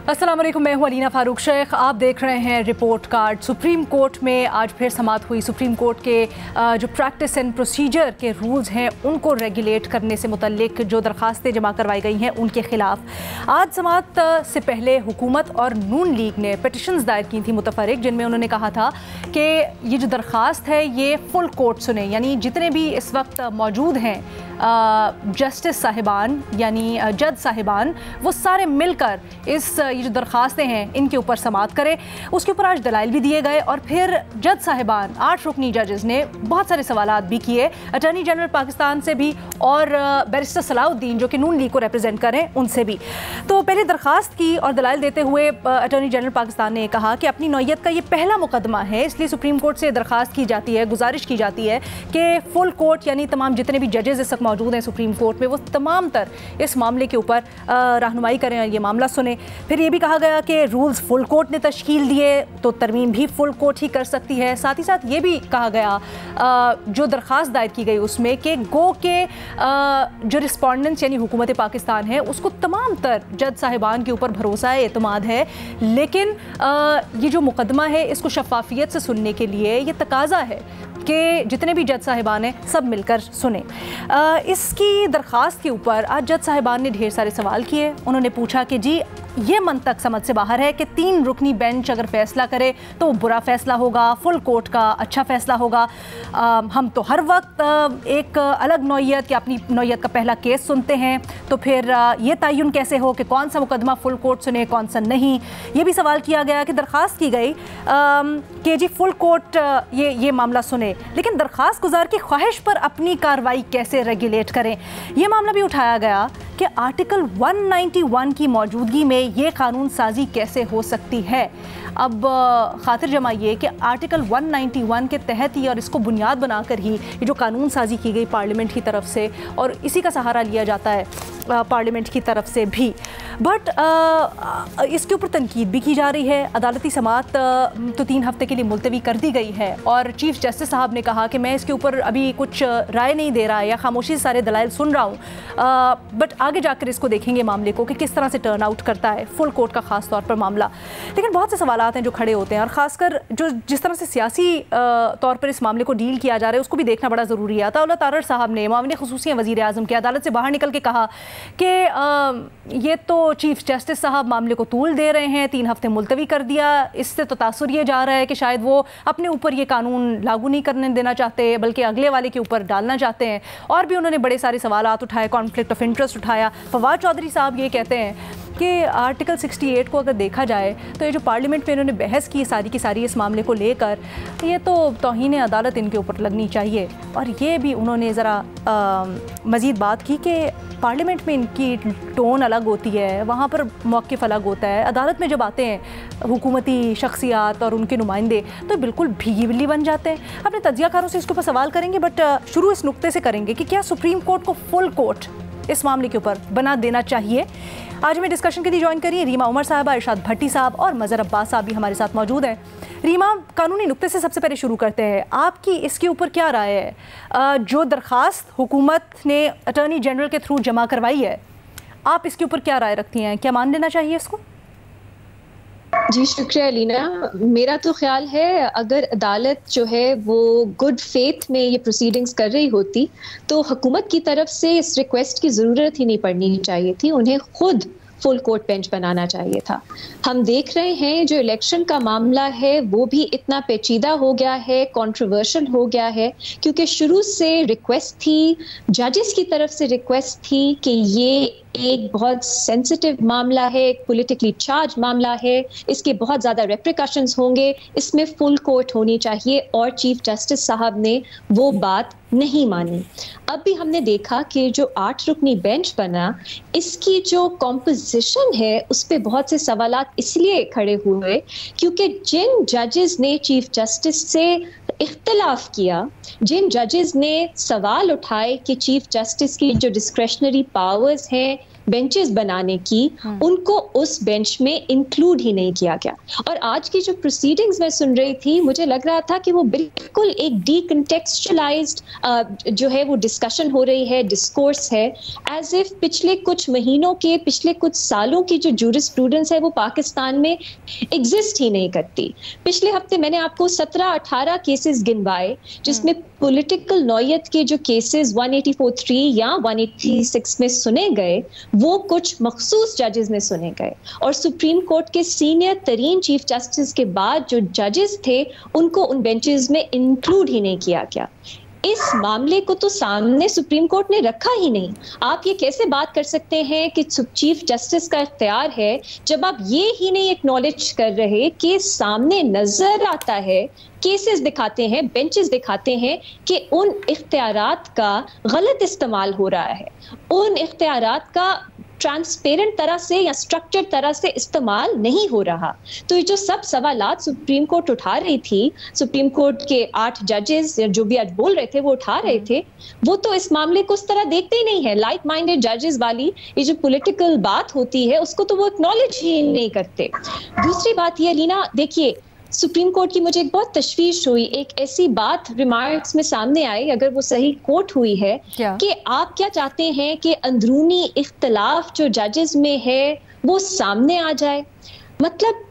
अस्सलाम वालेकुम, मैं हूं अलीना फारूक शेख। आप देख रहे हैं रिपोर्ट कार्ड। सुप्रीम कोर्ट में आज फिर समाअत हुई। सुप्रीम कोर्ट के जो प्रैक्टिस एंड प्रोसीजर के रूल्स हैं उनको रेगुलेट करने से मुतल्लिक जो दरखास्तें जमा करवाई गई हैं उनके ख़िलाफ़ आज समाअत से पहले हुकूमत और नून लीग ने पिटिशंस दायर की थी मुतफर्रिक, जिनमें उन्होंने कहा था कि ये जो दरख्वास्त है ये फुल कोर्ट सुने, यानी जितने भी इस वक्त मौजूद हैं जस्टिस साहिबान यानी जज साहिबान, वो सारे मिलकर ये जो दरख्वास्तें हैं इनके ऊपर समाअत करें। उसके ऊपर आज दलाइल भी दिए गए और फिर जज साहिबान 8 रुकनी जजेस ने बहुत सारे सवालात भी किए, अटॉर्नी जनरल पाकिस्तान से भी और बैरिस्टर सलाउद्दीन जो कि नून लीग को रिप्रेजेंट करें उनसे भी। तो पहले दरख्वास्त की और दलाइल देते हुए अटॉर्नी जनरल पाकिस्तान ने कहा कि अपनी नौयत का ये पहला मुकदमा है, इसलिए सुप्रीम कोर्ट से दरख्वास्त की जाती है, गुजारिश की जाती है कि फुल कोर्ट यानी तमाम जितने भी जजेस इस वक्त मौजूद हैं सुप्रीम कोर्ट में वो तमाम तर इस मामले के ऊपर रहनुमाई करें और ये मामला सुने। फिर ये भी कहा गया कि रूल्स फुल कोर्ट ने तश्कील दिए तो तरमीम भी फुल कोर्ट ही कर सकती है। साथ ही साथ ये भी कहा गया जो दरख्वास्त दायर की गई उसमें कि गो के जो रिस्पॉन्डेंट्स यानी हुकूमत पाकिस्तान है उसको तमाम तर जज साहिबान के ऊपर भरोसा है, एतमाद है, लेकिन ये जो मुकदमा है इसको शफाफियत से सुनने के लिए ये तकाजा है कि जितने भी जज साहिबान हैं सब मिलकर सुने। इसकी दरख्वास्त के ऊपर आज जज साहिबान ने ढेर सारे सवाल किए। उन्होंने पूछा कि जी ये मंतक समझ से बाहर है कि 3 रुकनी बेंच अगर फैसला करे तो बुरा फैसला होगा, फुल कोर्ट का अच्छा फैसला होगा। हम तो हर वक्त एक अलग नौयत या अपनी नौयत का पहला केस सुनते हैं, तो फिर ये तयन कैसे हो कि कौन सा मुकदमा फुल कोर्ट सुने कौन सा नहीं। ये भी सवाल किया गया कि दरख्वास्त की गई कि जी फुल कोर्ट ये मामला सुने, लेकिन दरख्वास्त गुजार की ख्वाहिश पर अपनी कार्रवाई कैसे रेगुलेट करें। ये मामला भी उठाया गया कि आर्टिकल 191 की मौजूदगी में ये कानून साजी कैसे हो सकती है। अब खातिर जमाइए कि आर्टिकल 191 के तहत ही और इसको बुनियाद बनाकर ही ये जो कानून साजी की गई पार्लियामेंट की तरफ से और इसी का सहारा लिया जाता है पार्लियामेंट की तरफ से भी, बट इसके ऊपर तनकीद भी की जा रही है। अदालती समाअत तो 3 हफ्ते के लिए मुलतवी कर दी गई है और चीफ जस्टिस साहब ने कहा कि मैं इसके ऊपर अभी कुछ राय नहीं दे रहा या खामोशी से सारे दलाइल सुन रहा हूँ, बट आगे जाकर इसको देखेंगे मामले को कि किस तरह से टर्न आउट करता है फुल कोर्ट का ख़ास तौर पर मामला। लेकिन बहुत से सवालात हैं जो खड़े होते हैं और ख़ासकर जो जिस तरह से सियासी तौर पर इस मामले को डील किया जा रहा है उसको भी देखना बड़ा ज़रूरी है। अताउल्लाह तारड़ साहब ने मामले ख़ुसूसी वज़ीर आज़म के अदालत से बाहर निकल के कहा कि ये तो चीफ जस्टिस साहब मामले को तूल दे रहे हैं, 3 हफ्ते मुलतवी कर दिया, इससे तो तासुर ये जा रहा है कि शायद वो अपने ऊपर ये कानून लागू नहीं करने देना चाहते बल्कि अगले वाले के ऊपर डालना चाहते हैं। और भी उन्होंने बड़े सारे सवालात उठाए, कॉन्फ्लिक्ट ऑफ इंटरेस्ट उठाया। फवाद चौधरी साहब ये कहते हैं कि आर्टिकल 68 को अगर देखा जाए तो ये जो पार्लियामेंट में इन्होंने बहस की सारी की सारी इस मामले को लेकर, ये तो तौहीन अदालत इनके ऊपर लगनी चाहिए। और ये भी उन्होंने ज़रा मज़ीद बात की कि पार्लियामेंट में इनकी टोन अलग होती है, वहाँ पर मौक़िफ़ अलग होता है। अदालत में जब आते हैं हुकूमती शख्सियात और उनके नुमाइंदे तो बिल्कुल भीगी बिल्ली बन जाते हैं। अपने तज्ज़ियाकारों से इसके ऊपर सवाल करेंगे, बट शुरू इस नुक्ते से करेंगे कि क्या सुप्रीम कोर्ट को फुल कोर्ट इस मामले के ऊपर बना देना चाहिए। आज हमें डिस्कशन के लिए ज्वाइन करिए रीमा उमर साहबा, इरशाद भट्टी साहब और मज़हर अब्बास साहब भी हमारे साथ मौजूद हैं। रीमा, कानूनी नुक्ते से सबसे पहले शुरू करते हैं, आपकी इसके ऊपर क्या राय है? जो दरख्वास्त हुकूमत ने अटॉर्नी जनरल के थ्रू जमा करवाई है, आप इसके ऊपर क्या राय रखती हैं? क्या मान लेना चाहिए इसको? जी शुक्रिया अलीना। मेरा तो ख्याल है अगर अदालत जो है वो गुड फेथ में ये प्रोसीडिंग्स कर रही होती तो हुकूमत की तरफ से इस रिक्वेस्ट की ज़रूरत ही नहीं पड़नी चाहिए थी, उन्हें खुद फुल कोर्ट बेंच बनाना चाहिए था। हम देख रहे हैं जो इलेक्शन का मामला है वो भी इतना पेचीदा हो गया है, कंट्रोवर्शियल हो गया है, क्योंकि शुरू से रिक्वेस्ट थी, जजेस की तरफ से रिक्वेस्ट थी कि ये एक बहुत सेंसिटिव मामला है, एक पॉलिटिकली चार्ज मामला है, इसके बहुत ज़्यादा रेप्रिकॉशंस होंगे, इसमें फुल कोर्ट होनी चाहिए और चीफ जस्टिस साहब ने वो बात नहीं मानी। अब भी हमने देखा कि जो 8 रुकनी बेंच बना, इसकी जो कॉम्पोजिशन है उस पर बहुत से सवालात इसलिए खड़े हुए क्योंकि जिन जजेस ने चीफ जस्टिस से इख्तिलाफ किया, जिन जजेस ने सवाल उठाए कि चीफ जस्टिस की जो डिस्क्रेशनरी पावर्स हैं बेंचेस बनाने की, उनको उस बेंच में इंक्लूड ही नहीं किया गया। और आज की जो प्रोसीडिंग्स मैं सुन रही थी, मुझे लग रहा था कि वो बिल्कुल एक डीकंटेक्चुअलाइज्ड जो है वो डिस्कशन हो रही है, डिस्कोर्स है, एज इफ पिछले कुछ महीनों के, पिछले कुछ सालों की जो जूरिस्प्रूडेंस है वो पाकिस्तान में एग्जिस्ट ही नहीं करती। पिछले हफ्ते मैंने आपको 17-18 केसेस गिनवाए जिसमें पॉलिटिकल नौयत के जो केसेस 184(3) या 186 में सुने गए, वो कुछ मखसूस जजेस ने सुने गए। और सुप्रीम कोर्ट के सीनियर तरीन चीफ जस्टिस के बाद जो जजेस थे, उनको उन बेंचेस में इंक्लूड ही नहीं किया गया। इस मामले को तो सामने सुप्रीम कोर्ट ने रखा ही नहीं। आप ये कैसे बात कर सकते हैं कि चीफ जस्टिस का इख्तियार है, जब आप ये ही नहीं एक्नॉलेज कर रहे कि सामने नजर आता है, केसेस दिखाते हैं, बेंचेस दिखाते हैं कि उन इख्तियारात का गलत इस्तेमाल हो रहा है, उन इख्तियारात का ट्रांसपेरेंट तरह से या स्ट्रक्चर्ड तरह से इस्तेमाल नहीं हो रहा। तो ये जो सब सवालात सुप्रीम कोर्ट उठा रही थी, सुप्रीम कोर्ट के 8 जजेस जो भी आज बोल रहे थे वो उठा रहे थे, वो तो इस मामले को उस तरह देखते ही नहीं है। लाइक माइंडेड जजेस वाली ये जो पॉलिटिकल बात होती है उसको तो वो एक्नॉलेज ही नहीं करते। दूसरी बात ये लीना, देखिए सुप्रीम कोर्ट की मुझे एक बहुत तशवीश हुई, एक ऐसी बात रिमार्क्स में सामने आई, अगर वो सही कोट हुई है, कि आप क्या चाहते हैं कि अंदरूनी इख्तलाफ जो जजेस में है वो सामने आ जाए। मतलब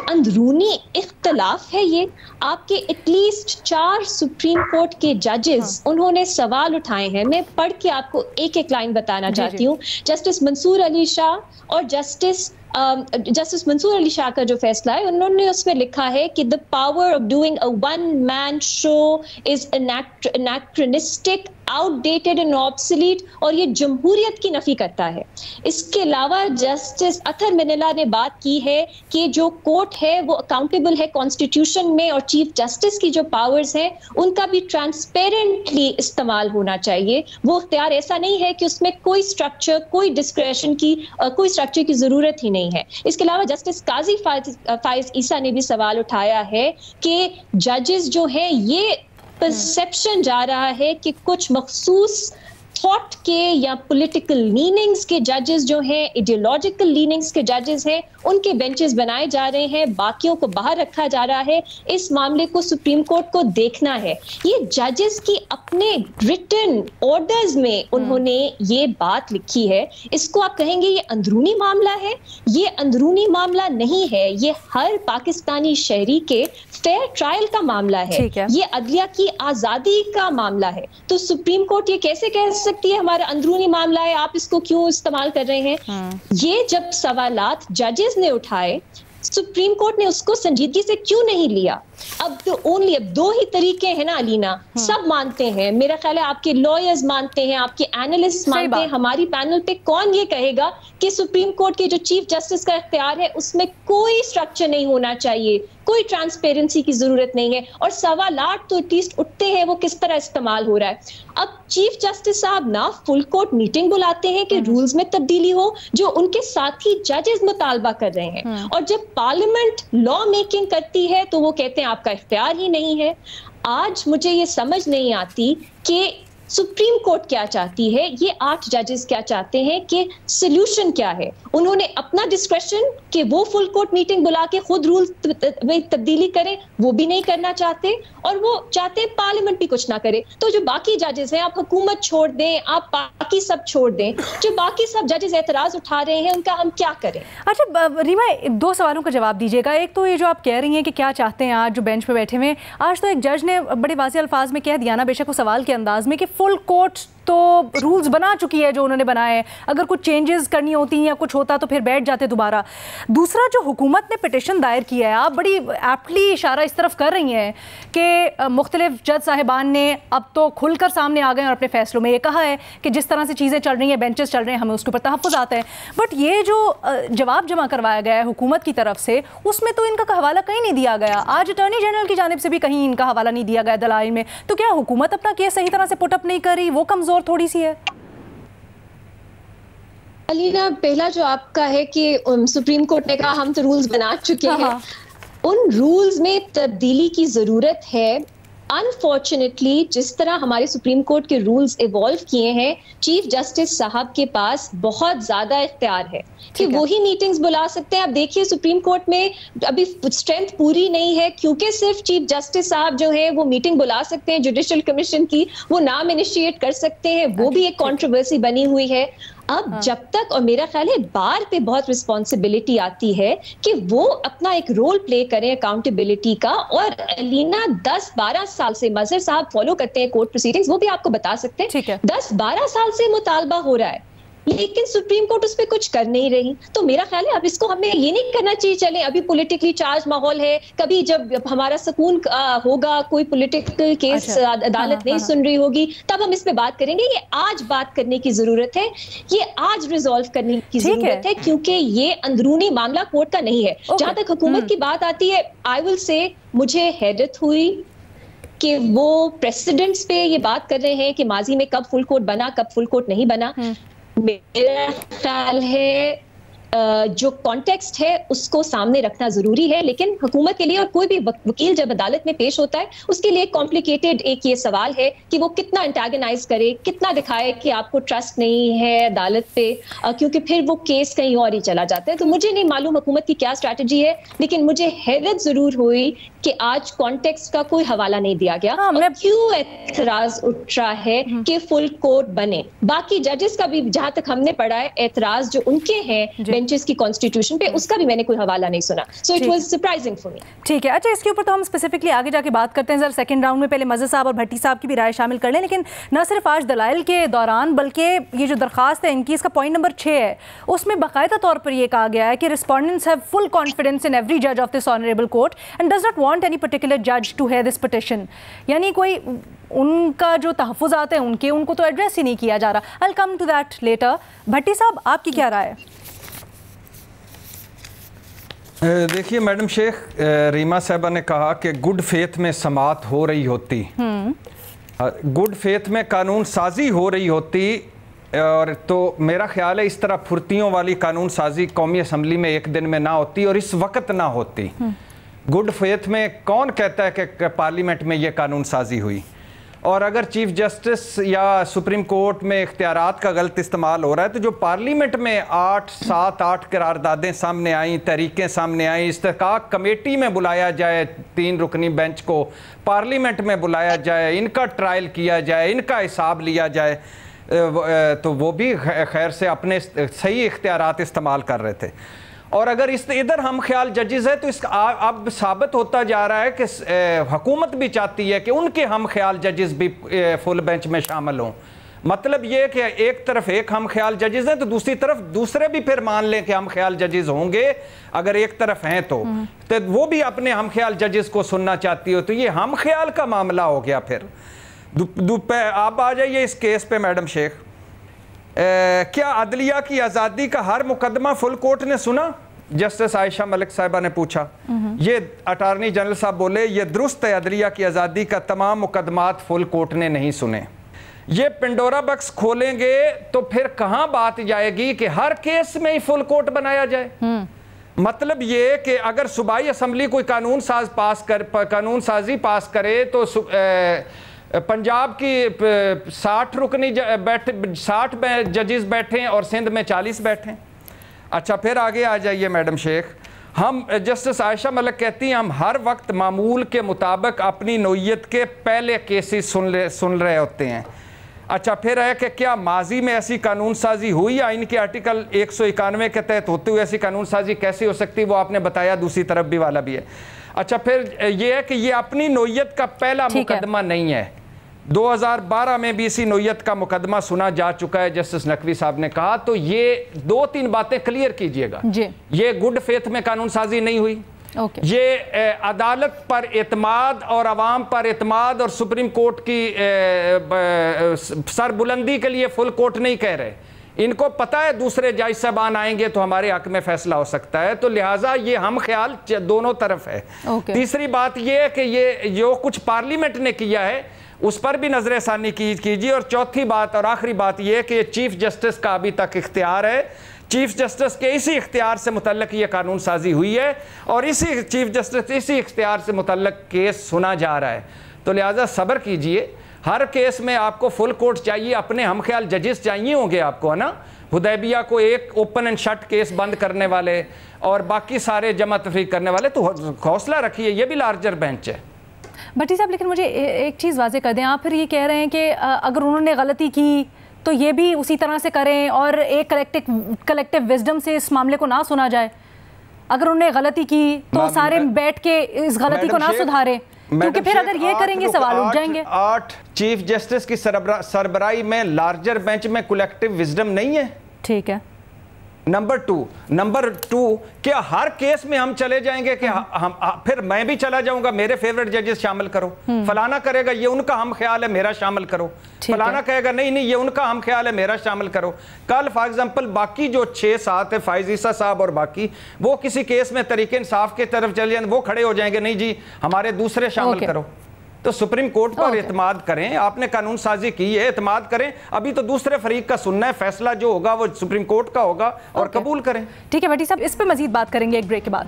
अंदरूनी इख्तलाफ है ये। आपके एटलीस्ट 4 सुप्रीम कोर्ट के जजेस उन्होंने सवाल उठाए हैं। मैं पढ़ के आपको एक एक लाइन बताना चाहती हूँ। जस्टिस मंसूर अली शाह और जस्टिस मंसूर अली शाह का जो फैसला है, उन्होंने उसमें लिखा है कि the power of doing a one man show is anachronistic, outdated and obsolete, और ये जमहूरियत की नफी करता है। इसके अलावा जस्टिस अतर मिनिला ने बात की है कि जो कोर्ट है वो अकाउंटेबल है कॉन्स्टिट्यूशन में, और चीफ जस्टिस की जो पावर्स हैं उनका भी ट्रांसपेरेंटली इस्तेमाल होना चाहिए। वो इख्तियार ऐसा नहीं है कि उसमें कोई स्ट्रक्चर, कोई डिस्क्रेशन की, कोई स्ट्रक्चर की जरूरत ही नहीं है। इसके अलावा जस्टिस काजी फाइज ईसा ने भी सवाल उठाया है कि जजेस जो हैं, ये परसेप्शन जा रहा है कि कुछ मखसूस थॉट के या पॉलिटिकल लीनिंग्स के जजेस जो हैं, आइडियोलॉजिकल लीनिंग्स के जजेस हैं, उनके बेंचेस बनाए जा रहे हैं, बाकियों को बाहर रखा जा रहा है। इस मामले को सुप्रीम कोर्ट को देखना है। ये जजेस की अपने रिटन ऑर्डर्स में उन्होंने ये बात लिखी है। इसको आप कहेंगे ये अंदरूनी मामला है? ये अंदरूनी मामला नहीं है, ये हर पाकिस्तानी शहरी के फेयर ट्रायल का मामला है। ये अदलिया की आजादी का मामला है। तो सुप्रीम कोर्ट ये कैसे कह सकती है हमारा अंदरूनी मामला है, आप इसको क्यों इस्तेमाल कर रहे हैं? ये जब सवालात जजेस ने उठाए, सुप्रीम कोर्ट ने उसको संजीदगी से क्यों नहीं लिया? अब तो ओनली अब 2 ही तरीके हैं ना अलीना, सब मानते हैं, मेरा ख्याल है आपके लॉयर्स मानते हैं, आपके एनालिस्ट मानते हैं। हमारी पैनल पे कौन ये कहेगा कि सुप्रीम कोर्ट के जो चीफ जस्टिस का इख्तियार है उसमें कोई स्ट्रक्चर नहीं होना चाहिए, कोई ट्रांसपेरेंसी की जरूरत नहीं है? और सवालात तो एटलीस्ट उठते हैं वो किस तरह इस्तेमाल हो रहा है। अब चीफ जस्टिस साहब ना फुल कोर्ट मीटिंग बुलाते हैं कि रूल्स में तब्दीली हो, जो उनके साथी जजेस मुतालबा कर रहे हैं, और जब पार्लियामेंट लॉ मेकिंग करती है तो वो कहते हैं आपका इख्तियार ही नहीं है। आज मुझे ये समझ नहीं आती कि सुप्रीम कोर्ट क्या चाहती है, ये 8 जजेस क्या चाहते हैं, कि सॉल्यूशन क्या है। उन्होंने अपना डिस्क्रेशन कि वो फुल कोर्ट मीटिंग बुला के खुद रूल में तब्दीली करें, वो भी नहीं करना चाहते, और वो चाहते पार्लियामेंट भी कुछ ना करे। तो जो बाकी जजेस हैं, आप हुकूमत छोड़ दें, आप बाकी सब छोड़ दें, जो बाकी सब जजेस एतराज उठा रहे हैं उनका हम क्या करें? अच्छा रीमा, 2 सवालों का जवाब दीजिएगा। एक तो ये जो आप कह रही हैं कि क्या चाहते हैं आज जो बेंच पे बैठे हुए, आज तो एक जज ने बड़े वाज़े अल्फाज में कह दिया ना, बेशक वो सवाल के अंदाज में, कि फुल कोर्ट तो रूल्स बना चुकी है जो उन्होंने बनाए हैं, अगर कुछ चेंजेस करनी होती या कुछ होता तो फिर बैठ जाते दोबारा। दूसरा, जो हुकूमत ने पिटिशन दायर किया है, आप बड़ी एप्टली इशारा इस तरफ कर रही हैं कि मुख्तलिफ जज साहिबान ने अब तो खुलकर सामने आ गए और अपने फैसलों में ये कहा है कि जिस तरह से चीज़ें चल रही हैं, बेंचेस चल रहे हैं, हमें उसके ऊपर तहफ़्फ़ुज़ आता है। बट ये जो जवाब जमा करवाया गया है हुकूमत की तरफ से, उसमें तो इनका हवाला कहीं नहीं दिया गया। आज अटॉर्नी जनरल की जानिब से भी कहीं इनका हवाला नहीं दिया गया दलाइल में। तो क्या हुकूमत अपना केस सही तरह से पुटअप नहीं कर रही, वो कमज़ोर थोड़ी सी है? अलीना, पहला जो आपका है कि सुप्रीम कोर्ट ने कहा हम तो रूल्स बना चुके हैं, उन रूल्स में तब्दीली की जरूरत है अनफॉर्चुनेटली जिस तरह हमारे सुप्रीम कोर्ट के रूल्स इवॉल्व किए हैं, चीफ जस्टिस साहब के पास बहुत ज्यादा इख्तियार है कि वही मीटिंग्स बुला सकते हैं। अब देखिए सुप्रीम कोर्ट में अभी स्ट्रेंथ पूरी नहीं है, क्योंकि सिर्फ चीफ जस्टिस साहब जो है वो मीटिंग बुला सकते हैं जुडिशियल कमीशन की, वो नाम इनिशिएट कर सकते हैं, वो भी एक कंट्रोवर्सी बनी हुई है। अब जब तक, और मेरा ख्याल है बार पे बहुत रिस्पॉन्सिबिलिटी आती है कि वो अपना एक रोल प्ले करें अकाउंटेबिलिटी का। और अलीना 10-12 साल से मजहर साहब फॉलो करते हैं कोर्ट प्रोसीडिंग्स, वो भी आपको बता सकते हैं 10-12 साल से मुतालबा हो रहा है, लेकिन सुप्रीम कोर्ट उस पर कुछ कर नहीं रही। तो मेरा ख्याल है अब इसको हमें ये नहीं करना चाहिए चले अभी पॉलिटिकली चार्ज माहौल है, कभी जब हमारा सुकून होगा, कोई पॉलिटिकल केस अदालत नहीं सुन रही होगी, तब हम इस पे बात करेंगे। ये आज बात करने की जरूरत है, ये आज रिजॉल्व करने की जरूरत है, क्योंकि ये अंदरूनी मामला कोर्ट का नहीं है। जहां तक हुकूमत की बात आती है, आई विल से मुझे हैरत हुई कि वो प्रेसिडेंट्स पे ये बात कर रहे हैं कि माजी में कब फुल कोर्ट बना, कब फुल कोर्ट नहीं बना। मेरा ख्याल है जो कॉन्टेक्स्ट है उसको सामने रखना जरूरी है, लेकिन हुकूमत के लिए और कोई भी वकील जब अदालत में पेश होता है उसके लिए कॉम्प्लिकेटेड एक ये सवाल है कि वो कितना एंटागनाइज करे, कितना दिखाए कि आपको ट्रस्ट नहीं है अदालत पे, क्योंकि फिर वो केस कहीं और ही चला जाता है। तो मुझे नहीं मालूम हुकूमत की क्या स्ट्रैटेजी है, लेकिन मुझे हैरत जरूर हुई कि आज कॉन्टेक्स्ट का कोई हवाला नहीं दिया गया। और क्यों एतराज उठ रहा है कि फुल कोर्ट बने। बाकी जजेस का भी जहां तक हमने पढ़ा है एतराज जो उनके हैं बेंचेस की कॉन्स्टिट्यूशन पे, उसका भी मैंने कोई हवाला नहीं सुना। So it was surprising for me. ठीक है, अच्छा इसके ऊपर तो हम स्पेसिफिकली आगे जाके बात करते हैं। जरा सेकंड राउंड में पहले मजहर साहब और भट्टी साहब की भी राय शामिल कर लें, लेकिन न सिर्फ आज दलाइल के दौरान बल्कि ये जो दरखास्त है इनकी, इसका पॉइंट नंबर 6 है, उसमें बाकायदा तौर पर यह कहा गया है कि respondents have full confidence in every जज of this honourable court and does not want any particular जज टू हेयर दिस पिटिशन। यानी कोई उनका जो तहफ़्फ़ुज़ात हैं उनको तो एड्रेस ही नहीं किया जा रहा। I will come to that letter. Bhatti साहब आपकी क्या राय है? देखिए मैडम शेख, रीमा साहबा ने कहा कि गुड फेथ में समात हो रही होती, गुड फेथ में कानून साजी हो रही होती, और तो मेरा ख्याल है इस तरह फुर्तियों वाली कानून साजी कौमी असम्बली में एक दिन में ना होती और इस वक्त ना होती। गुड फेथ में कौन कहता है कि पार्लियामेंट में ये कानून साजी हुई? और अगर चीफ जस्टिस या सुप्रीम कोर्ट में इख्तियारात का गलत इस्तेमाल हो रहा है, तो जो पार्लियामेंट में 8 करारदादें सामने आई, तहरीकें सामने आई, इस्तेहकाक कमेटी में बुलाया जाए, 3 रुकनी बेंच को पार्लियामेंट में बुलाया जाए, इनका ट्रायल किया जाए, इनका हिसाब लिया जाए, तो वो भी खैर से अपने सही इख्तियारात इस्तेमाल कर रहे थे। और अगर इधर हम ख्याल जजेस है, तो इसका अब साबित होता जा रहा है कि हुकूमत भी चाहती है कि उनके हम ख्याल जजेस भी फुल बेंच में शामिल हों। मतलब ये कि एक तरफ एक हम ख्याल जजेस हैं, तो दूसरी तरफ दूसरे भी फिर मान लें कि हम ख्याल जजेस होंगे। अगर एक तरफ हैं तो वो भी अपने हम ख्याल जजेस को सुनना चाहती हो, तो ये हम ख्याल का मामला हो गया। फिर आप आ जाइए इस केस पे मैडम शेख। क्या अदलिया की आज़ादी का हर मुकदमा फुल कोर्ट ने सुना? जस्टिस आयशा मलिक साहिबा ने पूछा। ये अटारनी जनरल साहब बोले ये दुरुस्त है, अदलिया की आज़ादी का तमाम मुकदमात फुल कोर्ट ने नहीं सुने। ये पिंडोरा बक्स खोलेंगे तो फिर कहाँ बात जाएगी कि हर केस में ही फुल कोर्ट बनाया जाए। मतलब ये कि अगर सूबाई असम्बली कोई कानून साजी पास करे तो पंजाब की 60 रुकनी 60 जजेस बैठे और सिंध में 40 बैठे। अच्छा फिर आगे आ जाइए मैडम शेख। हम जस्टिस आयशा मलिक कहती हैं हम हर वक्त मामूल के मुताबिक अपनी नौयत के पहले केसेस सुन रहे होते हैं। अच्छा फिर है कि क्या माजी में ऐसी कानून साजी हुई? आइन के आर्टिकल 191 के तहत होते हुए ऐसी कानून साजी कैसे हो सकती, वो आपने बताया, दूसरी तरफ भी वाला भी है। अच्छा फिर ये है कि ये अपनी नौयत का पहला मुकदमा नहीं है। 2012 में भी इसी नौयत का मुकदमा सुना जा चुका है, जस्टिस नकवी साहब ने कहा। तो ये 2-3 बातें क्लियर कीजिएगा। ये गुड फेथ में कानून साजी नहीं हुई। ये अदालत पर एतमाद और अवाम पर एतमाद और सुप्रीम कोर्ट की सरबुलंदी के लिए फुल कोर्ट नहीं कह रहे। इनको पता है दूसरे जज साहबान आएंगे तो हमारे हक में फैसला हो सकता है, तो लिहाजा ये हम ख्याल दोनों तरफ है। तीसरी बात ये है कि ये जो कुछ पार्लियामेंट ने किया है उस पर भी नजरसानी कीजिए। और चौथी बात और आखिरी बात यह कि चीफ जस्टिस का अभी तक इख्तियार है, चीफ जस्टिस के इसी इख्तियार से मुतल्लक ये कानून साजी हुई है और इसी चीफ जस्टिस इसी इख्तियार से मुतल्लक केस सुना जा रहा है। तो लिहाजा सब्र कीजिए। हर केस में आपको फुल कोर्ट चाहिए, अपने हम ख्याल जजेस चाहिए होंगे आपको, है ना। हुदैबिया को एक ओपन एंड शट केस बंद करने वाले और बाकी सारे जमा तफरीक करने वाले, तो हौसला रखिए, ये भी लार्जर बेंच है। भट्टी साहब, लेकिन मुझे एक चीज़ वाज़े कर दें, आप फिर ये कह रहे हैं कि अगर उन्होंने गलती की तो ये भी उसी तरह से करें और एक कलेक्टिव विजडम से इस मामले को ना सुना जाए। अगर उन्होंने गलती की तो सारे बैठ के इस गलती को ना सुधारें, क्योंकि फिर अगर ये करेंगे सवाल उठ जाएंगे। 8 चीफ जस्टिस की सरबराही में लार्जर बेंच में कलेक्टिव विजडम नहीं है। ठीक है। नंबर टू, क्या हर केस में हम चले जाएंगे कि हम फिर मैं भी चला जाऊंगा, मेरे फेवरेट जजेस शामिल करो, फलाना करेगा ये उनका हम ख्याल है मेरा शामिल करो, फलाना कहेगा नहीं ये उनका हम ख्याल है मेरा शामिल करो। कल फॉर एग्जांपल बाकी जो 6-7 है, फाइज ईसा साहब और बाकी, वो किसी केस में तरीके इंसाफ की तरफ चले जाए, वो खड़े हो जाएंगे नहीं जी हमारे दूसरे शामिल करो। तो सुप्रीम कोर्ट पर एतमाद करें, आपने कानून साजी की है, एतमाद करें। अभी तो दूसरे फरीक का सुनना है, फैसला जो होगा वो सुप्रीम कोर्ट का होगा और कबूल करें। ठीक है भट्टी साहब, इस पे मजीद बात करेंगे एक ब्रेक के बाद।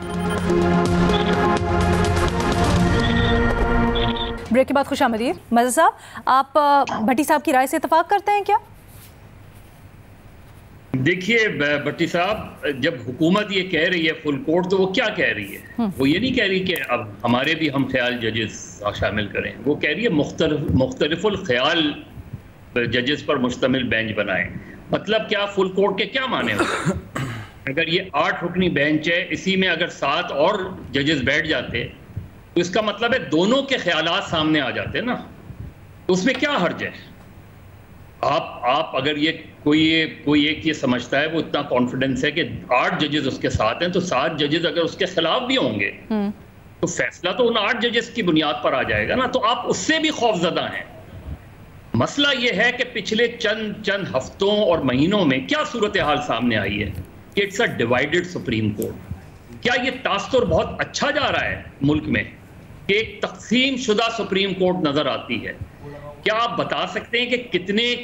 ब्रेक के बाद खुशामदीद। मज़ा साहब, आप भट्टी साहब की राय से इत्तेफाक करते हैं क्या? देखिए भट्टी साहब, जब हुकूमत ये कह रही है फुल कोर्ट, तो वो क्या कह रही है? वो ये नहीं कह रही कि अब हमारे भी हम ख्याल जजेस शामिल करें। वो कह रही है मुख्तलिफुल ख्याल जजेस पर मुश्तमिल बेंच बनाएं। मतलब क्या, फुल कोर्ट के क्या माने होते? अगर ये 8 रुकनी बेंच है, इसी में अगर 7 और जजेस बैठ जाते तो इसका मतलब है दोनों के ख्यालात सामने आ जाते ना, तो उसमें क्या हर्ज है? आप अगर ये कोई एक ये समझता है, वो इतना कॉन्फिडेंस है कि 8 जजेस उसके साथ हैं, तो 7 जजेस अगर उसके खिलाफ भी होंगे तो फैसला तो उन 8 जजेस की बुनियाद पर आ जाएगा ना, तो आप उससे भी खौफजदा हैं। मसला ये है कि पिछले चंद हफ्तों और महीनों में क्या सूरत हाल सामने आई है कि it's a divided supreme court. क्या ये तासुर बहुत अच्छा जा रहा है मुल्क में कि एक तकसीम शुदा सुप्रीम कोर्ट नजर आती है? क्या आप बता सकते हैं कि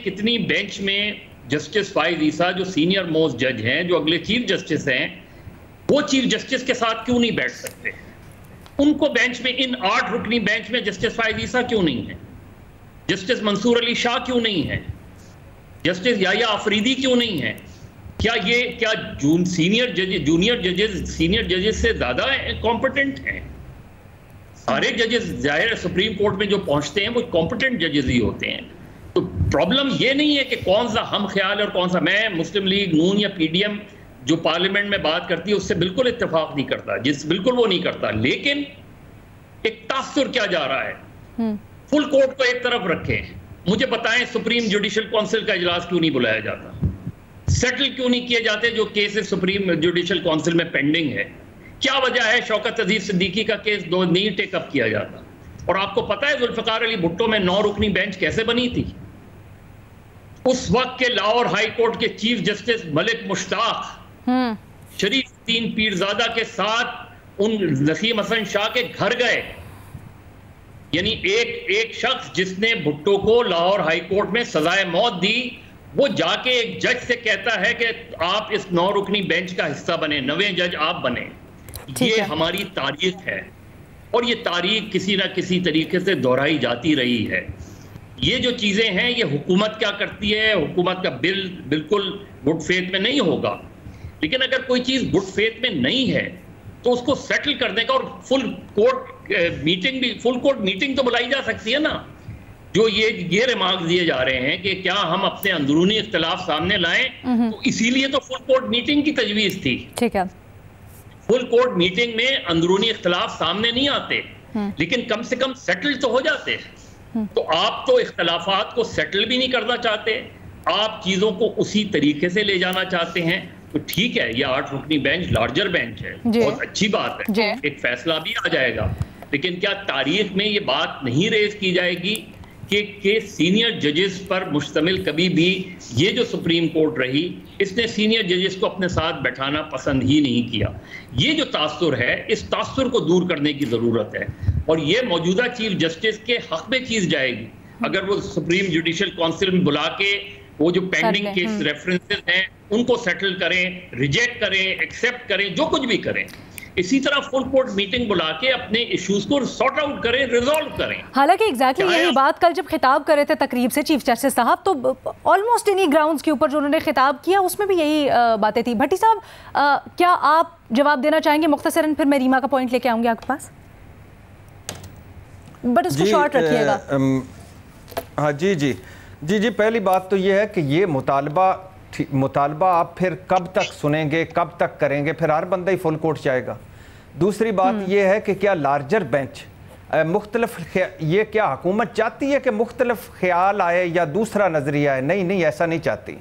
कितनी बेंच में जस्टिस फाइज ईसा जो सीनियर मोस्ट जज हैं, जो अगले चीफ जस्टिस हैं, वो चीफ जस्टिस के साथ क्यों नहीं बैठ सकते? उनको बेंच में, इन 8 रुकनी बेंच में जस्टिस फाइज ईसा क्यों नहीं है? जस्टिस मंसूर अली शाह क्यों नहीं है? जस्टिस याया अफरीदी क्यों नहीं है? क्या जूनियर जजेस सीनियर जजेस से ज्यादा कॉम्पिटेंट हैं? सारे जजेस जाहिर सुप्रीम कोर्ट में जो पहुंचते हैं वो कॉम्पिटेंट जजेस ही होते हैं। तो प्रॉब्लम ये नहीं है कि कौन सा हम ख्याल और कौन सा, मैं मुस्लिम लीग नून या पीडीएम जो पार्लियामेंट में बात करती है उससे बिल्कुल इत्तेफाक नहीं करता, बिल्कुल वो नहीं करता, लेकिन एक तासुर क्या जा रहा है? फुल कोर्ट को एक तरफ रखें, मुझे बताएं सुप्रीम जुडिशल काउंसिल का इजलास क्यों नहीं बुलाया जाता? सेटल क्यों नहीं किए जाते जो केसेस सुप्रीम जुडिशल काउंसिल में पेंडिंग है? क्या वजह है शौकत अजीज सिद्दीकी का केस नहीं टेकअप किया जाता? और आपको पता है जुल्फिकार अली भुट्टो में 9 रुकनी बेंच कैसे बनी थी? उस वक्त के लाहौर हाई कोर्ट के चीफ जस्टिस मलिक मुश्ताक शरीफुद्दीन पीरजादा के साथ उन नसीम हसन शाह के घर गए। यानी एक शख्स जिसने भुट्टो को लाहौर हाई कोर्ट में सजाए मौत दी, वो जाके एक जज से कहता है कि आप इस 9 रुकनी बेंच का हिस्सा बने, 9वें जज आप बने। ये हमारी तारीख है और ये तारीख किसी ना किसी तरीके से दोहराई जाती रही है। ये जो चीजें हैं, ये हुकूमत क्या करती है? हुकूमत का बिल्कुल गुड फेथ में नहीं होगा, लेकिन अगर कोई चीज गुड फेथ में नहीं है तो उसको सेटल करने का, और फुल कोर्ट मीटिंग तो बुलाई जा सकती है ना। जो ये रिमार्क दिए जा रहे हैं कि क्या हम अपने अंदरूनी इख्तिलाफ सामने लाएं, तो इसीलिए तो फुल कोर्ट मीटिंग की तजवीज थी। ठीक है, फुल कोर्ट मीटिंग में अंदरूनी इख्तिलाफ सामने नहीं आते, लेकिन कम से कम सेटल तो हो जाते। तो आप तो इख्तिलाफात को सेटल भी नहीं करना चाहते, आप चीजों को उसी तरीके से ले जाना चाहते हैं। तो ठीक है, ये 8 रुकनी बेंच लार्जर बेंच है, बहुत अच्छी बात है, एक फैसला भी आ जाएगा, लेकिन क्या तारीख में ये बात नहीं रेज की जाएगी कि सीनियर जजेस पर मुश्तमिल कभी भी ये जो सुप्रीम कोर्ट रही, इसने सीनियर जजेस को अपने साथ बैठाना पसंद ही नहीं किया। ये जो तासुर है, इस तासुर को दूर करने की ज़रूरत है, और ये मौजूदा चीफ जस्टिस के हक में चीज़ जाएगी अगर वो सुप्रीम जुडिशल काउंसिल में बुला के वो जो पेंडिंग केस रेफरेंसेस हैं उनको सेटल करें, रिजेक्ट करें, एक्सेप्ट करें, जो कुछ भी करें। इसी तरह फुल कोर्ट मीटिंग बुला के अपने इश्यूज को सॉर्ट आउट करें, रिजॉल्व करें। हालांकि एग्जैक्टली यही बात कल जब खिताब कर रहे थे तकरीब से चीफ जस्टिस साहब, तो ऑलमोस्ट इन्हीं ग्राउंड्स के ऊपर जो उन्होंने खिताब किया उसमें भी यही बातें थी। भट्टी साहब, क्या आप जवाब देना चाहेंगे मुख्तसरन, फिर मैं रीमा का पॉइंट लेके आऊंगी आपके पास, बट उसको शॉर्ट रखिएगा। हाँ जी जी जी जी, पहली बात तो ये है कि ये मुतालबा आप फिर कब तक सुनेंगे, कब तक करेंगे, फिर हर बंदा ही फुल कोर्ट जाएगा। दूसरी बात ये है कि क्या लार्जर बेंच मुख्तलिफ, ये क्या हुकूमत चाहती है कि मुख्तलिफ ख्याल आए या दूसरा नज़रिया आए? नहीं नहीं, ऐसा नहीं चाहती।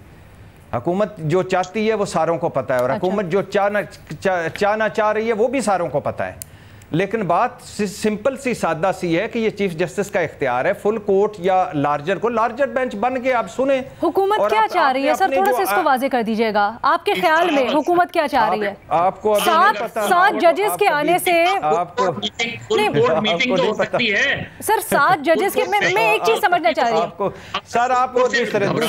हुकूमत जो चाहती है वो सारों को पता है, और हुकूमत जो चाहना चाह रही है वो भी सारों को पता है। लेकिन बात सिंपल सी सादा सी है कि ये चीफ जस्टिस का इख्तियार है, फुल कोर्ट या लार्जर को, लार्जर बेंच बन के आप सुने हुकूमत क्या चाह रही है। सर थोड़ा सा इसको वाजे कर दीजिएगा, आपके ख्याल में हुकूमत क्या चाह रही है? आपको सात जजेस के आने से आपको मीटिंग तो हो सकती है सर, 7 जजेस के, मैं एक चीज समझना चाह रही हूँ सर, आपको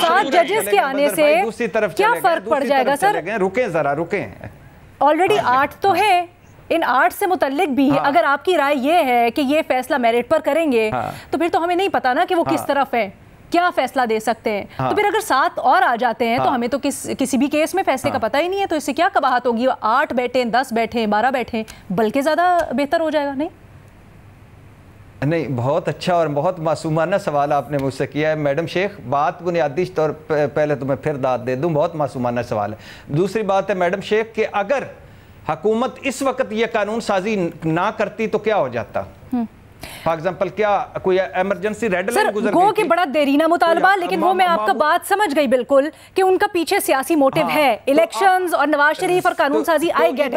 7 जजेस के आने से दूसरी तरफ क्या फर्क पड़ जाएगा? सर रुके जरा, रुके, ऑलरेडी 8 तो है, इन 8 से मुतल्लिक भी अगर आपकी राय ये है कि ये फैसला मेरिट पर करेंगे, तो फिर तो हमें नहीं पता ना कि वो किस तरफ है, क्या फैसला दे सकते हैं। तो फिर अगर 7 और आ जाते हैं तो हमें तो किसी भी केस में फैसले का पता ही नहीं है, तो इससे क्या कबाहत होगी? 8 बैठे, 10 बैठे, 12 बैठे, बल्कि ज़्यादा बेहतर हो जाएगा। नहीं, बहुत अच्छा और बहुत मासूमाना सवाल आपने मुझसे किया है मैडम शेख। बात बुनियादी तौर पर पहले तो मैं फिर दाद दे दूं, बहुत मासूमाना सवाल है। दूसरी बात है मैडम शेख कि अगर हुकूमत इस वक्त ये कानून साजी ना करती तो क्या हो जाता? फॉर एग्जाम्पल, क्या कोई इमरजेंसी रेड लाइन गुजर गई कि बड़ा देरीना मुतालबा, लेकिन वो मैं आपका बात समझ गई बिल्कुल कि उनका पीछे सियासी मोटिव है, इलेक्शंस और नवाज शरीफ और कानून साजी। आई गेट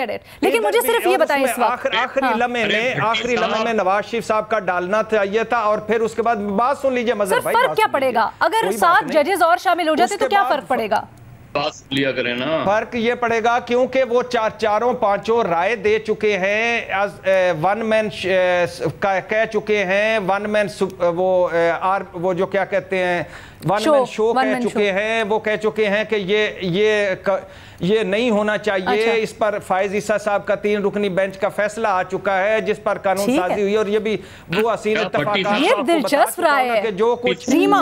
इट, लेकिन मुझे सिर्फ ये बताएं इस वक्त आखिरी लम्हे में नवाज शरीफ साहब का डालना चाहिए था, और फिर उसके बाद बात सुन लीजिए मजहर भाई, फर्क क्या पड़ेगा अगर 7 जजेस और शामिल हो जाते तो क्या फर्क पड़ेगा? लिया करें ना। फर्क ये पड़ेगा क्योंकि वो चारों पांचों राय दे चुके हैं, वन मैन कह चुके हैं, वन मैन वो जो क्या कहते हैं वन मैन शो कह चुके हैं, वो कह चुके हैं कि ये नहीं होना चाहिए। अच्छा। इस पर फायज ईसा साहब का 3 रुकनी बेंच का फैसला आ चुका है जिस पर कानून साजी हुई, और ये भी वो असील इत्तेफाक। ये दिलचस्प राय है जो कुछ रीमा,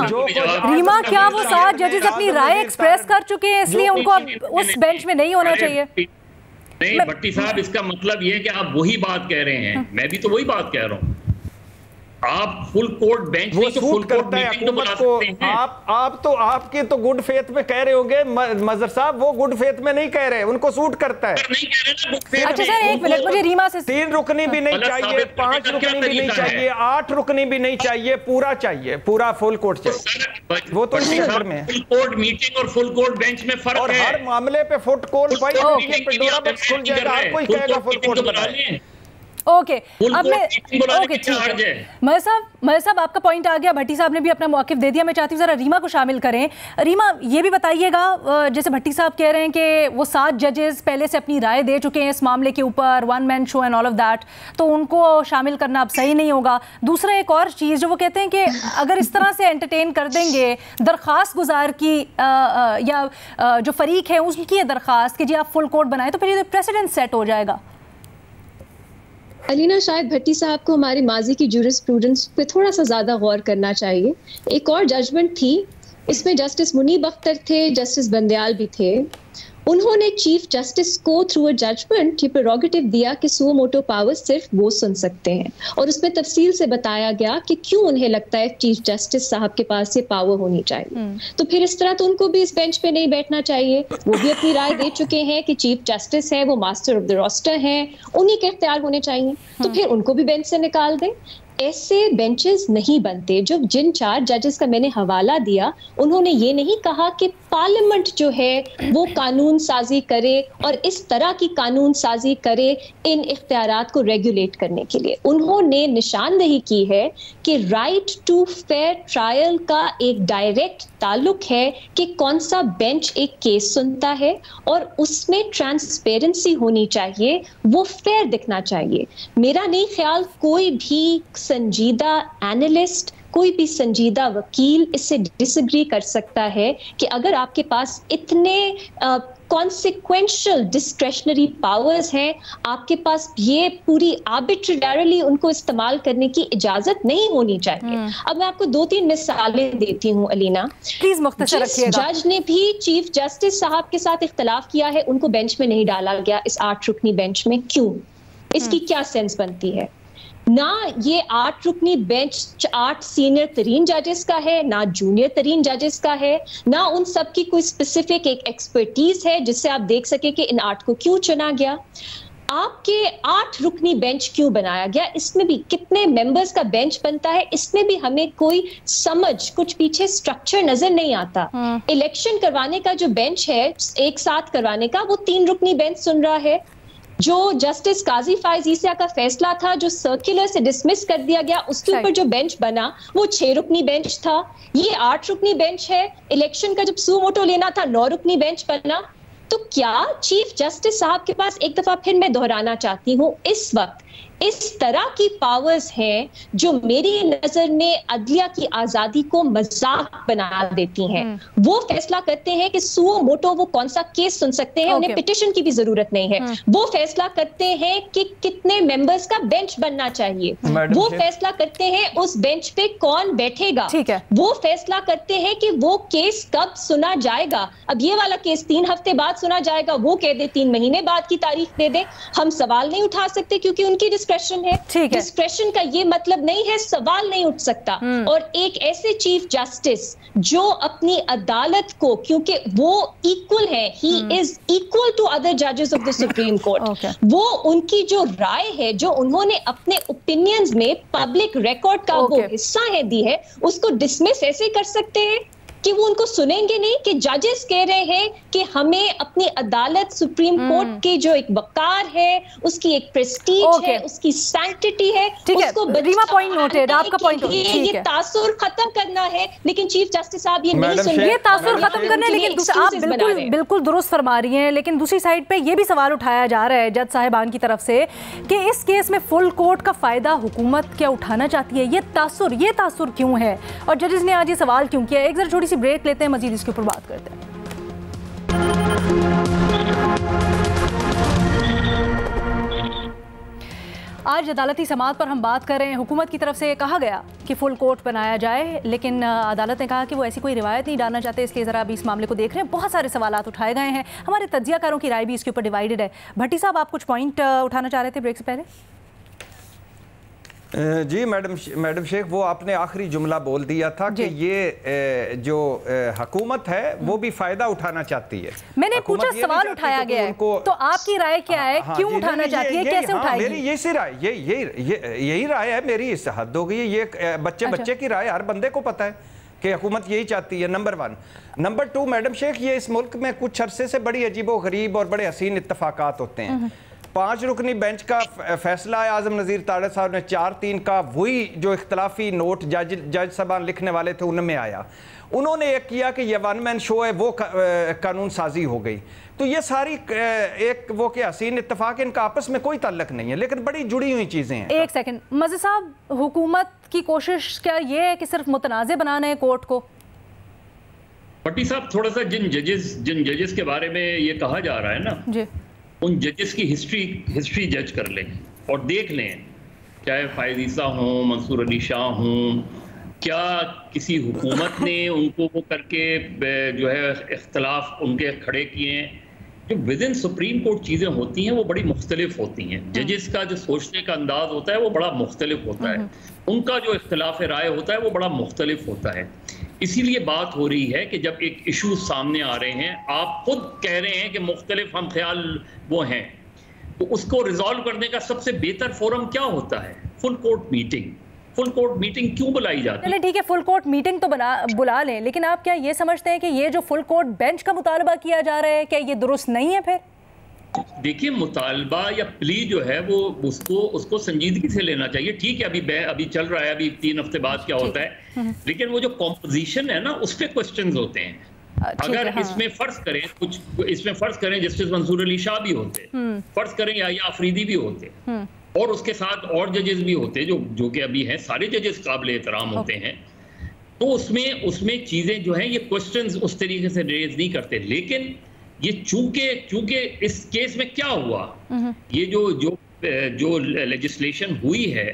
क्या वो 7 जजेस अपनी राय एक्सप्रेस कर चुके हैं इसलिए उनको अब उस बेंच में नहीं होना चाहिए? नहीं भट्टी साहब, इसका मतलब ये है कि आप वही बात कह रहे हैं, मैं भी तो वही बात कह रहा हूँ। आप फुल कोर्ट बेंच नहीं तो फुल कोर्ट मीटिंग तो बुला सकते हैं। आप तो आपके तो गुड फेथ में कह रहे होंगे मजहर साहब, वो गुड फेथ में नहीं कह रहे, उनको सूट करता है। नहीं कह रहे ना गुड फेथ। अच्छा सर, एक मिनट, मुझे रीमा से 3 रुकनी भी नहीं चाहिए, 5 रुकनी भी नहीं चाहिए, 8 रुकनी भी नहीं चाहिए, पूरा चाहिए, पूरा फुल कोर्ट चाहिए। वो तो में फुल कोर्ट मीटिंग और फुल कोर्ट बेंच में फर्क है, और हर मामले पे फुट कोर्ट खुल जाएगा, हर कोई कहेगा फुल कोर्ट बना लें। ओके, अब मैं ठीक है महेश साहब आपका पॉइंट आ गया, भट्टी साहब ने भी अपना मौक़िफ़ दे दिया। मैं चाहती हूँ ज़रा रीमा को शामिल करें। रीमा, ये भी बताइएगा, जैसे भट्टी साहब कह रहे हैं कि वो 7 जजेस पहले से अपनी राय दे चुके हैं इस मामले के ऊपर, one man show and all of that, तो उनको शामिल करना अब सही नहीं होगा। दूसरा एक और चीज़ जो वो कहते हैं कि अगर इस तरह से एंटरटेन कर देंगे दरख्वास्त गुजार की या जो फरीक है उसकी दरख्वास्त कि जी आप फुल कोर्ट बनाए, तो फिर ये प्रेसिडेंट सेट हो जाएगा। अलीना, शायद भट्टी साहब को हमारी माजी की जूरिस्प्रूडेंस पे थोड़ा सा ज़्यादा गौर करना चाहिए। एक और जजमेंट थी, इसमें जस्टिस मुनीब अख्तर थे, जस्टिस बंदयाल भी थे। उन्होंने चीफ जस्टिस को थ्रू अ जजमेंट ये प्रेरोगेटिव दिया कि सुओ मोटो पावर्स सिर्फ वो सुन सकते हैं, और उसमें तफसील से बताया गया कि क्यों उन्हें लगता है चीफ जस्टिस साहब के पास ये पावर होनी चाहिए। तो फिर इस तरह तो उनको भी इस बेंच पे नहीं बैठना चाहिए। वो भी अपनी राय दे चुके हैं कि चीफ जस्टिस है, वो मास्टर ऑफ द रोस्टर हैं, उन्हीं के इख्तियार होने चाहिए, तो फिर उनको भी बेंच से निकाल दें। ऐसे बेंचेस नहीं बनते। जो जिन 4 जजेस का मैंने हवाला दिया, उन्होंने ये नहीं कहा कि पार्लियामेंट जो है वो कानून साजी करे और इस तरह की कानून साजी करे इन इख्तियारात को रेगुलेट करने के लिए। उन्होंने निशानदही की है कि राइट टू फेयर ट्रायल का एक डायरेक्ट ताल्लुक है कि कौन सा बेंच एक केस सुनता है, और उसमें ट्रांसपेरेंसी होनी चाहिए, वो फेयर दिखना चाहिए। मेरा नहीं ख्याल कोई भी संजीदा एनालिस्ट, कोई भी संजीदा वकील इससे डिसएग्री कर सकता है कि अगर आपके पास इतने कॉन्सिक्वेंशियल डिस्क्रेशनरी पावर्स हैं आपके पास, ये पूरी आर्बिट्रेरली उनको इस्तेमाल करने की इजाजत नहीं होनी चाहिए। अब मैं आपको 2-3 मिसालें देती हूँ अलीना। प्लीज मुख्तसर रखिएगा। जज ने भी चीफ जस्टिस साहब के साथ इख्तलाफ किया है, उनको बेंच में नहीं डाला गया इस 8 रुकनी बेंच में, क्यों? इसकी क्या सेंस बनती है? ना ये 8 रुकनी बेंच 8 सीनियर तरीन जजेस का है, ना जूनियर तरीन जजेस का है, ना उन सब की कोई स्पेसिफिक एक एक्सपर्टीज है जिससे आप देख सके कि इन 8 को क्यों चुना गया। आपके 8 रुकनी बेंच क्यों बनाया गया, इसमें भी कितने मेंबर्स का बेंच बनता है, इसमें भी हमें कोई समझ, कुछ पीछे स्ट्रक्चर नजर नहीं आता। इलेक्शन करवाने का जो बेंच है एक साथ करवाने का, वो 3 रुकनी बेंच सुन रहा है। जो जस्टिस काजी फायज ईसा का फैसला था जो सर्कुलर से डिसमिस कर दिया गया, उसके ऊपर जो बेंच बना वो 6 रुकनी बेंच था। ये 8 रुकनी बेंच है। इलेक्शन का जब सू मोटो लेना था 9 रुकनी बेंच बना। तो क्या चीफ जस्टिस साहब के पास, एक दफा फिर मैं दोहराना चाहती हूँ, इस वक्त इस तरह की पावर्स हैं जो मेरी नजर में अदलिया की आजादी को मजाक बना देती हैं। वो फैसला करते हैं कि सुओ मोटो वो कौन सा केस सुन सकते हैं, उन्हें पिटिशन की भी जरूरत नहीं है। वो फैसला करते हैं कि कितने मेंबर्स का बेंच बनना चाहिए, वो फैसला करते हैं उस बेंच पे कौन बैठेगा, वो फैसला करते हैं कि वो केस कब सुना जाएगा। अब ये वाला केस 3 हफ्ते बाद सुना जाएगा, वो कह दे 3 महीने बाद की तारीख दे दे, हम सवाल नहीं उठा सकते क्योंकि उनकी डिस्क्रेशन है। डिस्क्रेशन का ये मतलब नहीं है सवाल नहीं उठ सकता। और एक ऐसे चीफ जस्टिस जो अपनी अदालत को, क्योंकि वो इक्वल है, he is equal to other जजेस ऑफ द सुप्रीम कोर्ट, वो उनकी जो राय है, जो उन्होंने अपने ओपिनियंस में पब्लिक रिकॉर्ड का वो हिस्सा है दी है, उसको डिसमिस ऐसे कर सकते हैं कि वो उनको सुनेंगे नहीं। कि जजेस कह रहे हैं कि हमें अपनी अदालत, सुप्रीम कोर्ट की जो एक वकार है, उसकी एक प्रेस्टीज है, उसकी सैंक्टिटी है, उसको रीमा पॉइंट नोटेड, आपका पॉइंट ये तासुर खत्म करना है। लेकिन चीफ जस्टिस साहब ये नहीं सुन रहे, ये तासुर खत्म करना है। लेकिन आप बिल्कुल दुरुस्त फरमा रही हैं, लेकिन दूसरी साइड पे ये भी सवाल उठाया जा रहा है जज साहिबान की तरफ से कि इस केस में फुल कोर्ट का फायदा हुकूमत क्या उठाना चाहती है? ये तासुर क्यों है और जजेस ने आज ये सवाल क्यों किया? एक जरा छोटी सी ब्रेक लेते हैं, मजीद इसके ऊपर बात करते हैं। आज अदालती समाअत पर हम बात कर रहे हैं। हुकूमत की तरफ से कहा गया कि फुल कोर्ट बनाया जाए, लेकिन अदालत ने कहा कि वो ऐसी कोई रिवायत नहीं डालना चाहते, इसलिए ज़रा अभी इस मामले को देख रहे हैं। बहुत सारे सवालात उठाए गए हैं, हमारे तज्जियाकारों की राय भी इसके ऊपर डिवाइडेड है। भट्टी साहब, आप कुछ पॉइंट उठाना चाह रहे थे ब्रेक से पहले? जी मैडम शेख, वो आपने आखिरी जुमला बोल दिया था कि ये जो हुकूमत है वो भी फायदा उठाना चाहती है। मैंने पूछा, सवाल उठाया गया है, तो आपकी राय क्या है? क्यों उठाना चाहती है, कैसे उठाएगी? मेरी यही राय, यही राय है मेरी। इस हद हो गई है, ये बच्चे की राय हर बंदे को पता है कि हुकूमत यही चाहती है, नंबर 1। नंबर 2 मैडम शेख, ये इस मुल्क में कुछ अरसे से बड़ी अजीबो गरीब और बड़े हसीन इत्तफाकात होते हैं। 5 रुकनी बेंच का फैसला है, आजम नज़ीर तारड़ साहब ने 4-3 का वही जो इख्तलाफी नोट जज साहबान लिखने वाले थे उनमें आया। उन्होंने एक किया कि ये 1 मैन शो है, वो कानून साजी हो गई। तो ये सारी एक वो के हसीन इत्तफाक, इनका आपस में कोई ताल्लुक नहीं है, लेकिन बड़ी जुड़ी हुई चीज़ें हैं। एक सेकंड मज़े साहब, हुकूमत की कोशिश क्या ये है कि सिर्फ मुतनाज़े बनाना है कोर्ट को? भट्टी साहब, थोड़ा सा जिन जजेस के बारे में ये कहा जा रहा है ना जी, उन जजेस की हिस्ट्री जज कर लें और देख लें, चाहे फायज ईसा हों, मंसूर अली शाह हों, क्या किसी हुकूमत ने उनको वो करके जो है इख्तलाफ उनके खड़े किए हैं। जो विद इन सुप्रीम कोर्ट चीज़ें होती हैं वो बड़ी मुख्तलिफ होती हैं। जजेस का जो सोचने का अंदाज होता है वो बड़ा मुख्तलिफ होता है, उनका जो इख्तलाफ राय होता है वो बड़ा मुख्तलिफ होता है। इसीलिए बात हो रही है कि जब एक इशू सामने आ रहे हैं, आप खुद कह रहे हैं कि मुख्तलिफ हम ख्याल वो हैं, तो उसको रिजॉल्व करने का सबसे बेहतर फोरम क्या होता है? Full court meeting. Full court meeting क्यों बुलाई जाती है? ठीक है, फुल कोर्ट मीटिंग तो बुला लें, लेकिन आप क्या ये समझते हैं कि ये जो फुल कोर्ट बेंच का मुतालबा किया जा रहा है, क्या ये दुरुस्त नहीं है? फिर देखिए, मुतालबा या प्ली जो है वो उसको संजीदगी से लेना चाहिए। ठीक है, अभी चल रहा है, अभी 3 हफ्ते बाद क्या होता है, लेकिन वो जो कॉम्पोजिशन है ना, उस पे क्वेश्चंस होते हैं। अगर इसमें फर्ज करें जस्टिस मंसूर अली शाह भी होते, फर्ज करें या अफरीदी भी होते, और उसके साथ और जजेस भी होते जो कि अभी हैं, सारे जजेस काबिल एहतराम होते हैं, तो उसमें चीजें जो हैं ये क्वेश्चंस उस तरीके से रेज नहीं करते। लेकिन ये चूंकि इस केस में क्या हुआ, ये जो लेजिस्लेशन हुई है,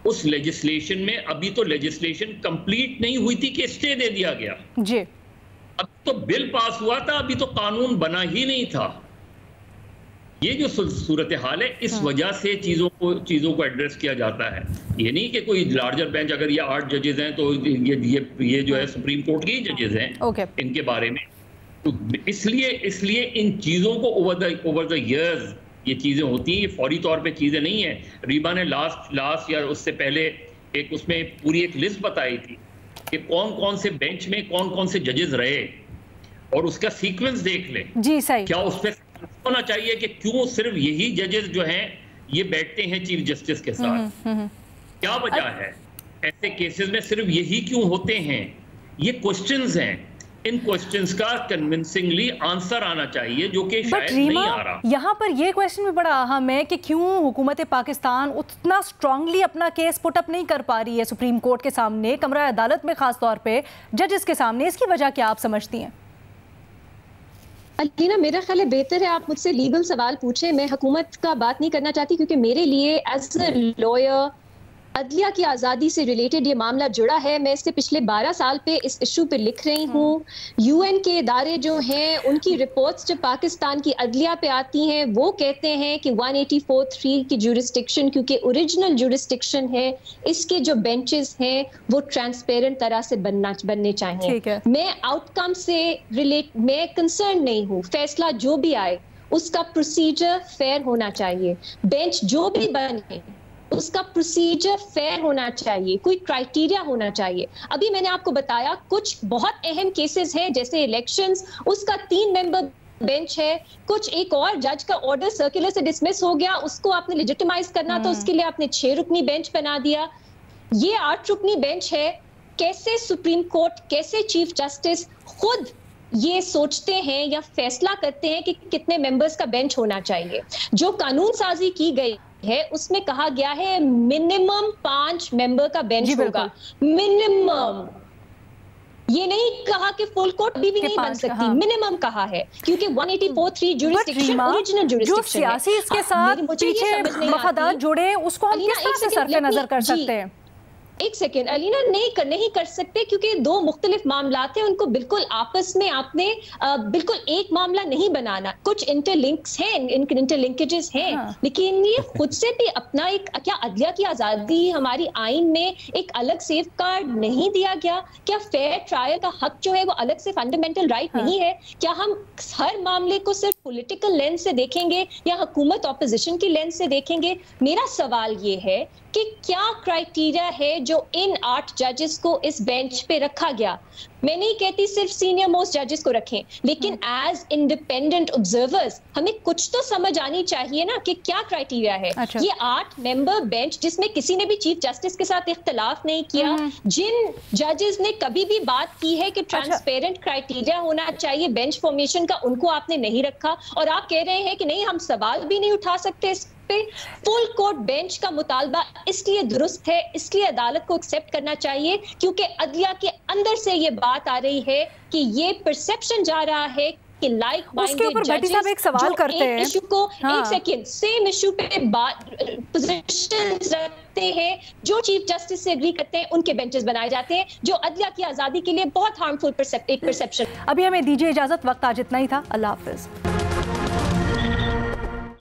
उस लेजिस्लेशन में अभी तो लेजिस्लेशन कंप्लीट नहीं हुई थी कि स्टे दे दिया गया जी। अब तो बिल पास हुआ था, अभी तो कानून बना ही नहीं था। ये जो सूरत हाल है, इस वजह से चीजों को एड्रेस किया जाता है। ये नहीं कि कोई लार्जर बेंच, अगर ये 8 जजेस हैं तो ये जो है सुप्रीम कोर्ट के ही जजेस हैं, इनके बारे में तो इसलिए इन चीजों को ओवर द इयर्स ये चीजें होती हैं, ये फौरी तौर पे चीजें नहीं है। रीबा ने लास्ट या उससे पहले उसमें पूरी एक लिस्ट बताई थी कि कौन कौन से बेंच में कौन कौन से जजेस रहे, और उसका सीक्वेंस देख ले जी। सही, क्या उस पर होना चाहिए कि क्यों सिर्फ यही जजेस जो हैं ये बैठते हैं चीफ जस्टिस के साथ, क्या वजह है ऐसे केसेस में सिर्फ यही क्यों होते हैं? ये क्वेश्चंस हैं, इन क्वेश्चंस का कन्विंसिंगली आंसर आना चाहिए, जो कि शायद नहीं आ रहा। यहाँ पर ये क्वेश्चन भी बड़ा अहम है कि क्यों हुकूमत पाकिस्तान उतना स्ट्रांगली अपना केस पुट अप नहीं कर पा रही है सुप्रीम कोर्ट के सामने, कमरा अदालत में खास तौर पे जजेस के सामने। इसकी वजह क्या आप समझती हैं? अलीना, मेरा ख्याल है बेहतर है आप मुझसे लीगल सवाल पूछें। मैं हुकूमत का बात नहीं करना चाहती, क्योंकि मेरे लिए एज अ लॉयर अदलिया की आज़ादी से रिलेटेड ये मामला जुड़ा है। मैं इससे पिछले 12 साल पे इस इशू पे लिख रही हूँ। यूएन के इदारे जो हैं, उनकी रिपोर्ट्स जब पाकिस्तान की अदलिया पे आती हैं, वो कहते हैं कि 184(3) की जुरिस्डिक्शन, क्योंकि ओरिजिनल जुरिस्डिक्शन है, इसके जो बेंचेस हैं वो ट्रांसपेरेंट तरह से बनने चाहिए। मैं आउटकम से मैं कंसर्न नहीं हूँ। फैसला जो भी आए उसका प्रोसीजर फेयर होना चाहिए। बेंच जो भी बने उसका प्रोसीजर फेयर होना चाहिए, कोई क्राइटेरिया होना चाहिए। अभी मैंने आपको बताया कुछ बहुत अहम केसेस हैं, जैसे इलेक्शंस, उसका 3 मेंबर बेंच है। कुछ एक और जज का ऑर्डर सर्कुलर से डिसमिस हो गया, उसको आपने लेजिटिमाइज करना था, उसके लिए आपने 6 रुकनी बेंच बना दिया। ये 8 रुकनी बेंच है। कैसे सुप्रीम कोर्ट, कैसे चीफ जस्टिस खुद ये सोचते हैं या फैसला करते हैं कि कितने मेंबर्स का बेंच होना चाहिए? जो कानून साजी की गई है उसमें कहा गया है मिनिमम 5 मेंबर का बेंच होगा, मिनिमम। ये नहीं कहा कि फुल कोर्ट भी नहीं बन सकती, मिनिमम कहा है, क्योंकि 184(3) जुरिस्डिक्शन ओरिजिनल जुरिस्डिक्शन है। सियासी इसके साथ पीछे मफादात जुड़े, उसको हम किस तरह से सरफे नजर कर सकते हैं? एक सेकेंड अलीना, नहीं कर सकते, क्योंकि 2 मुख्तलिफ मामलात हैं, उनको बिल्कुल आपस में आपने बिल्कुल एक मामला नहीं बनाना। कुछ इंटरलिंक्स हैं, इंटरलिंकेजेस हैं, लेकिन ये खुद से भी अपना एक, क्या अदलिया की आज़ादी हमारी आइन में एक अलग सेफ गार्ड नहीं दिया गया? क्या फेयर ट्रायल का हक जो है वो अलग से फंडामेंटल राइट नहीं है? क्या हम हर मामले को सिर्फ पॉलिटिकल लेंस से देखेंगे या हुकूमत ऑपोजिशन की लेंस से देखेंगे? मेरा सवाल ये है कि क्या क्राइटेरिया है जो इन 8 जजेस को इस बेंच पे रखा गया? मैं नहीं कहती सिर्फ सीनियर मोस्ट जजेस को रखें, लेकिन एज इंडिपेंडेंट ऑब्जर्वर्स हमें कुछ तो समझ आनी चाहिए ना कि क्या क्राइटेरिया है। ये 8 मेंबर बेंच जिसमें किसी ने भी चीफ जस्टिस के साथ इख्तलाफ नहीं किया, जिन जजेस ने कभी भी बात की है कि ट्रांसपेरेंट क्राइटेरिया होना चाहिए बेंच फॉर्मेशन का, उनको आपने नहीं रखा, और आप कह रहे हैं कि नहीं हम सवाल भी नहीं उठा सकते इस पे। फुल कोर्ट बेंच का मुतालबा इसलिए दुरुस्त है, इसलिए अदालत को एक्सेप्ट करना चाहिए, क्योंकि अदलिया के अंदर से ये बात आ रही है कि ये परसेप्शन जा रहा है कि लाइक माइंडेड जजेस एक सवाल करते हैं इशू को, एक सेकंड, सेम इशू पे पोजीशंस रखते हैं, जो चीफ जस्टिस से एग्री करते हैं उनके बेंचेस बनाए जाते हैं, जो अदलिया की आजादी के लिए बहुत हार्मफुल एक परसेप्शन। अभी हमें दीजिए इजाजत, वक्त आज इतना ही था। अल्लाह हाफिज।